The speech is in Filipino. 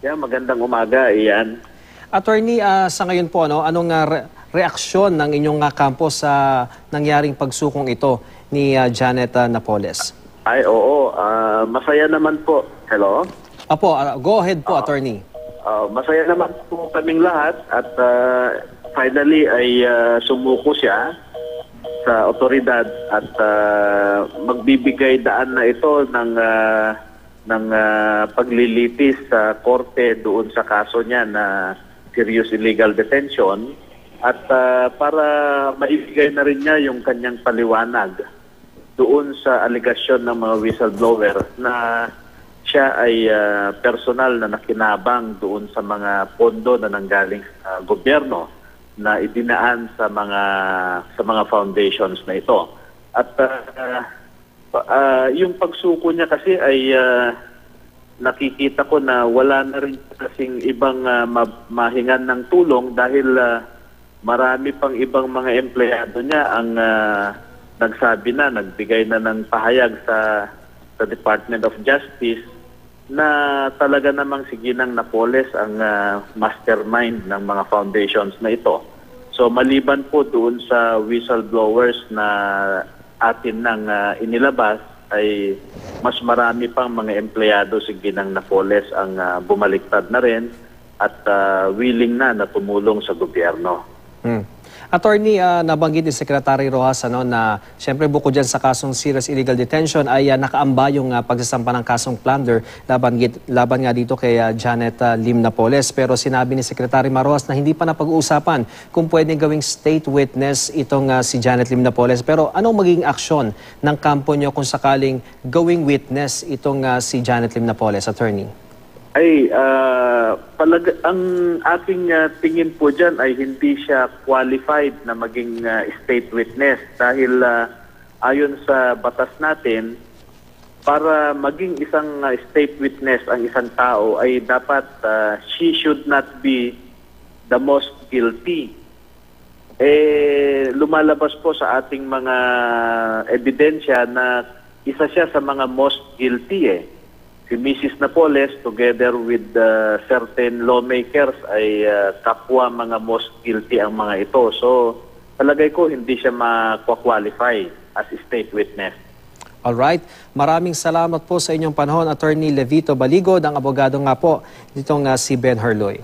Yeah, magandang umaga, Ian. Attorney, sa ngayon po, anong reaksyon ng inyong kampo sa nangyaring pagsukong ito ni Janet Napoles? Ay, oo. Masaya naman po. Hello? Apo, go ahead po, Attorney. Masaya naman po kaming lahat at finally ay sumuko siya sa otoridad at magbibigay daan na ito ng paglilitis sa korte doon sa kaso niya na serious illegal detention at para maibigay na rin niya yung kanyang paliwanag doon sa aligasyon ng mga whistleblower na siya ay personal na nakinabang doon sa mga pondo na nanggaling sa gobyerno na idinaan sa mga foundations na ito. At yung pagsuko niya kasi ay nakikita ko na wala na rin kasing ibang mahingan ng tulong dahil marami pang ibang mga empleyado niya ang nagbigay na ng pahayag sa Department of Justice na talaga namang si Ginang Napoles ang mastermind ng mga foundations na ito. So maliban po doon sa whistleblowers na atin nang inilabas ay mas marami pang mga empleyado si Ginang Napoles ang bumaliktad na rin at willing na tumulong sa gobyerno. Attorney, nabanggit ni Secretary Rojas na siyempre bukod dyan sa kasong serious illegal detention ay nakaamba yung pagsasampa ng kasong plunder laban nga dito kay Janet Lim Napoles. Pero sinabi ni Secretary Rojas na hindi pa napag-uusapan kung pwedeng gawing state witness itong si Janet Lim Napoles. Pero anong magiging aksyon ng kampo nyo kung sakaling gawing witness itong si Janet Lim Napoles, Attorney? Ay, ang ating tingin po dyan ay hindi siya qualified na maging state witness dahil ayon sa batas natin, para maging isang state witness ang isang tao ay dapat she should not be the most guilty. Lumalabas po sa ating mga ebidensya na isa siya sa mga most guilty Si Mrs. Napoles together with certain lawmakers ay kapwa mga most guilty ang mga ito. So palagay ko hindi siya ma-qualify as a state witness. Alright. Maraming salamat po sa inyong panahon, Attorney Levito Baligod, ang abogado nga po nitong si Ben Herloy.